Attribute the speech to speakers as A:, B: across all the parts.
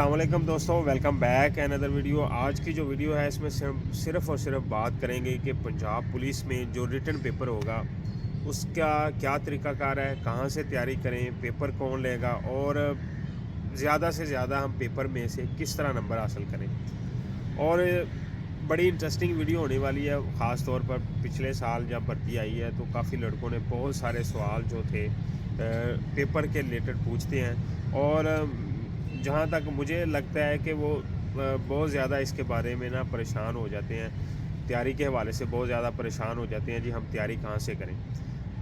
A: अस्सलाम वालेकुम दोस्तों, वेलकम बैक अनदर वीडियो। आज की जो वीडियो है इसमें सिर्फ़ और सिर्फ बात करेंगे कि पंजाब पुलिस में जो रिटन पेपर होगा उसका क्या तरीक़ाकार है, कहाँ से तैयारी करें, पेपर कौन लेगा और ज़्यादा से ज़्यादा हम पेपर में से किस तरह नंबर हासिल करें। और बड़ी इंटरेस्टिंग वीडियो होने वाली है, ख़ास तौर पर पिछले साल जब भर्ती आई है तो काफ़ी लड़कों ने बहुत सारे सवाल जो थे पेपर के रिलेटेड पूछते हैं और जहाँ तक मुझे लगता है कि वो बहुत ज़्यादा इसके बारे में ना परेशान हो जाते हैं, तैयारी के हवाले से बहुत ज़्यादा परेशान हो जाते हैं जी हम तैयारी कहाँ से करें।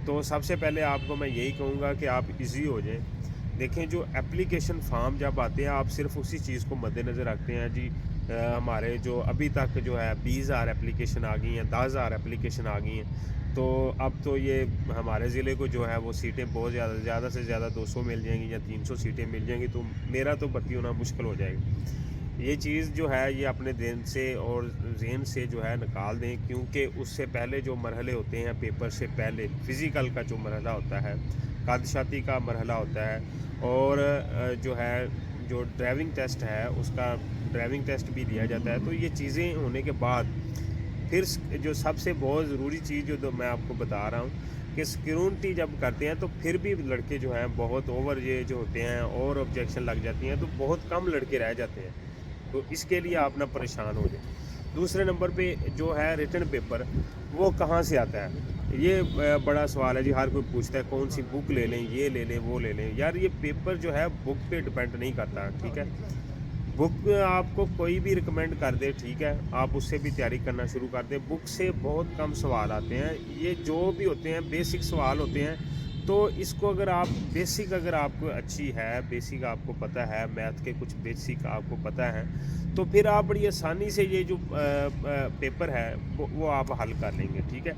A: तो सबसे पहले आपको मैं यही कहूँगा कि आप इजी हो जाएं। देखें जो एप्लीकेशन फ़ॉर्म जब आते हैं आप सिर्फ उसी चीज़ को मद्देनज़र रखते हैं जी हमारे जो अभी तक जो है 20,000 एप्लीकेशन आ गई हैं, 10,000 एप्लीकेशन आ गई हैं। तो अब तो ये हमारे ज़िले को जो है वो सीटें बहुत ज़्यादा से ज़्यादा 200 मिल जाएंगी या 300 सीटें मिल जाएंगी, तो मेरा तो भर्ती होना मुश्किल हो जाएगा। ये चीज़ जो है ये अपने दिन से और ज़हन से जो है निकाल दें, क्योंकि उससे पहले जो मरहले होते हैं पेपर से पहले फ़िज़िकल का जो मरहला होता है, कादशाती का मरहला होता है और जो है जो ड्राइविंग टेस्ट है उसका ड्राइविंग टेस्ट भी दिया जाता है। तो ये चीज़ें होने के बाद फिर जो सबसे बहुत ज़रूरी चीज़ जो तो मैं आपको बता रहा हूँ कि स्क्रूनिटी जब करते हैं तो फिर भी लड़के जो हैं बहुत ओवर ये जो होते हैं और ऑब्जेक्शन लग जाती हैं, तो बहुत कम लड़के रह जाते हैं। तो इसके लिए आप ना परेशान हो जाए। दूसरे नंबर पे जो है रिटन पेपर वो कहाँ से आता है, ये बड़ा सवाल है जी। हर कोई पूछता है कौन सी बुक ले लें, ये ले लें, वो ले लें। यार ये पेपर जो है बुक पे डिपेंड नहीं करता, ठीक है। बुक आपको कोई भी रिकमेंड कर दे, ठीक है, आप उससे भी तैयारी करना शुरू कर दें। बुक से बहुत कम सवाल आते हैं, ये जो भी होते हैं बेसिक सवाल होते हैं। तो इसको अगर आप बेसिक अगर आपको अच्छी है, बेसिक आपको पता है, मैथ के कुछ बेसिक आपको पता है, तो फिर आप बड़ी आसानी से ये जो पेपर है वो आप हल कर लेंगे, ठीक है।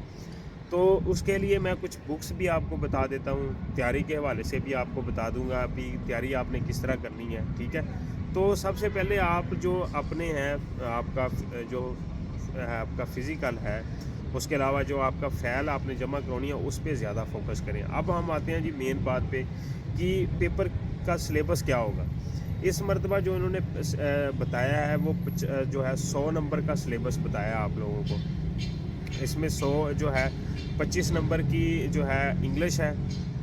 A: तो उसके लिए मैं कुछ बुक्स भी आपको बता देता हूँ, तैयारी के हवाले से भी आपको बता दूँगा अभी तैयारी आपने किस तरह करनी है, ठीक है। तो सबसे पहले आप जो अपने हैं आपका जो है आपका फ़िज़िकल है, उसके अलावा जो आपका फ़ाइल आपने जमा करवानी है उस पे ज़्यादा फ़ोकस करें। अब हम आते हैं जी मेन बात पे कि पेपर का सिलेबस क्या होगा। इस मरतबा जो इन्होंने बताया है वो जो है 100 नंबर का सिलेबस बताया आप लोगों को। इसमें 100 जो है 25 नंबर की जो है इंग्लिश है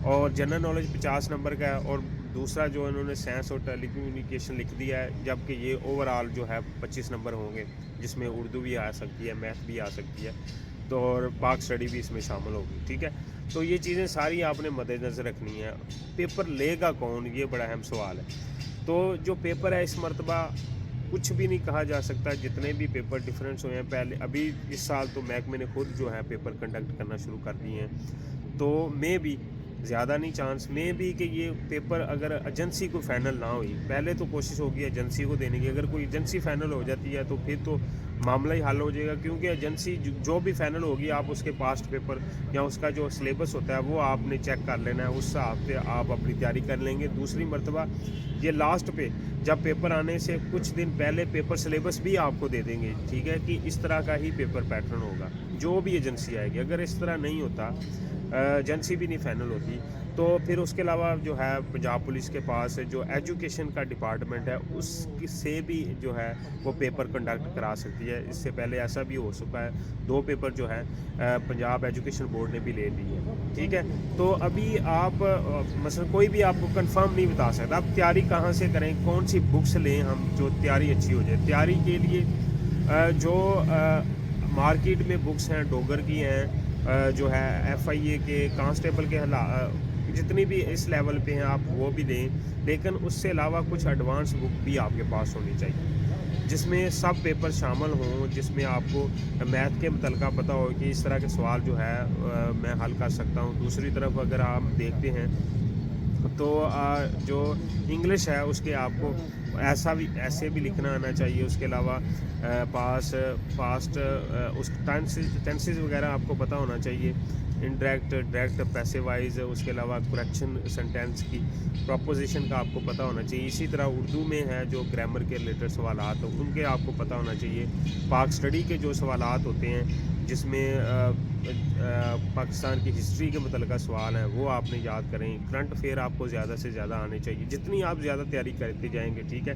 A: और जनरल नॉलेज 50 नंबर का है, और दूसरा जो इन्होंने साइंस और टेलीकम्युनिकेशन लिख दिया है, जबकि ये ओवरऑल जो है 25 नंबर होंगे, जिसमें उर्दू भी आ सकती है, मैथ भी आ सकती है, तो और पाक स्टडी भी इसमें शामिल होगी, ठीक है। तो ये चीज़ें सारी आपने मद्देनज़र रखनी है। पेपर लेगा कौन, ये बड़ा अहम सवाल है। तो जो पेपर है इस मरतबा कुछ भी नहीं कहा जा सकता, जितने भी पेपर डिफरेंस हुए हैं पहले, अभी इस साल तो महकमे ने खुद जो है पेपर कंडक्ट करना शुरू कर दिए हैं। तो मैं भी ज़्यादा नहीं चांस में भी कि ये पेपर अगर एजेंसी को फ़ाइनल ना हुई, पहले तो कोशिश होगी एजेंसी को देने की। अगर कोई एजेंसी फ़ाइनल हो जाती है तो फिर तो मामला ही हल हो जाएगा, क्योंकि एजेंसी जो भी फ़ाइनल होगी आप उसके पास्ट पेपर या उसका जो सिलेबस होता है वो आपने चेक कर लेना है, उस हिसाब से आप अपनी तैयारी कर लेंगे। दूसरी मरतबा ये लास्ट पे जब पेपर आने से कुछ दिन पहले पेपर सिलेबस भी आपको दे देंगे, ठीक है, कि इस तरह का ही पेपर पैटर्न होगा जो भी एजेंसी आएगी। अगर इस तरह नहीं होता, एजेंसी भी नहीं फाइनल होती, तो फिर उसके अलावा जो है पंजाब पुलिस के पास जो एजुकेशन का डिपार्टमेंट है उससे भी जो है वो पेपर कंडक्ट करा सकती है। इससे पहले ऐसा भी हो चुका है, 2 पेपर जो है पंजाब एजुकेशन बोर्ड ने भी ले ली है, ठीक है। तो अभी आप मसलन कोई भी आपको कंफर्म नहीं बता सकता आप तैयारी कहाँ से करें, कौन सी बुक्स लें हम जो तैयारी अच्छी हो जाए। तैयारी के लिए जो मार्केट में बुक्स हैं डोगर की हैं, जो है FIA के कांस्टेबल के जितनी भी इस लेवल पे हैं आप वो भी लें, लेकिन उससे अलावा कुछ एडवांस बुक भी आपके पास होनी चाहिए जिसमें सब पेपर शामिल हों, जिसमें आपको मैथ के मुतल्लिक़ पता हो कि इस तरह के सवाल जो है मैं हल कर सकता हूँ। दूसरी तरफ अगर आप देखते हैं तो जो इंग्लिश है उसके आपको ऐसे भी लिखना आना चाहिए। उसके अलावा पास्ट उस टेंसेस वगैरह आपको पता होना चाहिए, इनडायरेक्ट, डायरेक्ट, पैसिव वाइज। उसके अलावा करेक्शन सेंटेंस की प्रपोजिशन का आपको पता होना चाहिए। इसी तरह उर्दू में है जो ग्रामर के रिलेटेड सवालात उनके आपको पता होना चाहिए। पाक स्टडी के जो सवालात होते हैं جس میں پاکستان کی ہسٹری کے متعلقہ سوال ہیں وہ آپ نے یاد کریں. کرنٹ افیئر آپ کو زیادہ سے زیادہ آنے چاہیے, جتنی آپ زیادہ تیاری کرتے جائیں گے, ٹھیک ہے.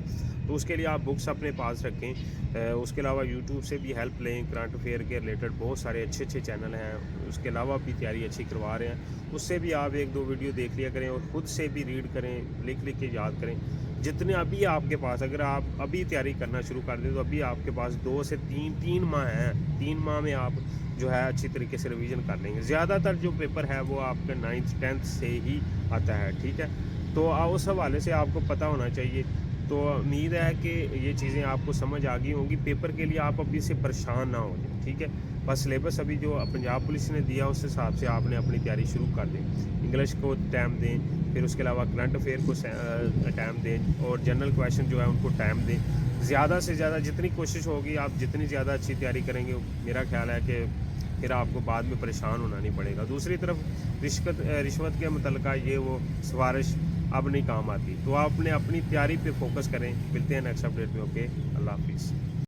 A: تو اس کے لیے آپ بکس اپنے پاس رکھیں. اس کے علاوہ یوٹیوب سے بھی ہیلپ لیں. کرنٹ افیئر کے ریلیٹڈ بہت سارے اچھے اچھے چینل ہیں, اس کے علاوہ بھی تیاری اچھی کروا رہے ہیں, اس سے بھی آپ 1-2 ویڈیو دیکھ لیا کریں, اور خود سے بھی ریڈ کریں, لکھ کے یاد کریں. جتنے ابھی آپ کے پاس, اگر آپ ابھی تیاری کرنا شروع کر دیں تو ابھی آپ کے پاس 2 سے 3 ماہ ہیں. 3 ماہ میں آپ جو ہے اچھی طریقے سے ریویژن کر لیں گے. زیادہ تر جو پیپر ہے وہ آپ کا 9th 10th سے ہی آتا ہے, ٹھیک ہے. تو اس حوالے سے آپ کو پتہ ہونا چاہیے. تو امید ہے کہ یہ چیزیں آپ کو سمجھ آ گئی ہوں گی. پیپر کے لیے آپ ابھی سے پریشان نہ ہو جائیں, ٹھیک ہے. بس سلیبس ابھی جو پنجاب پولیس نے دیا اس حساب سے آپ نے اپنی تیاری شروع کر دیں. انگلش کو ٹائم دیں, پھر اس کے علاوہ کرنٹ افیئر کو ٹائم دیں, اور جنرل کویشچن جو ہے ان کو ٹائم دیں. زیادہ سے زیادہ جتنی کوشش ہوگی, آپ جتنی زیادہ اچھی تیاری کریں گے, میرا خیال ہے کہ پھر آپ کو بعد میں پریشان ہونا نہیں پڑے گا. دوسری طرف رشوت کے متعلقہ یہ وہ سفارش اب نہیں کام آتی. تو آپ نے اپنی تیاری پہ فوکس کریں. ملتے ہیں نیکسٹ اپڈیٹ میں. اوکے, اللہ حافظ.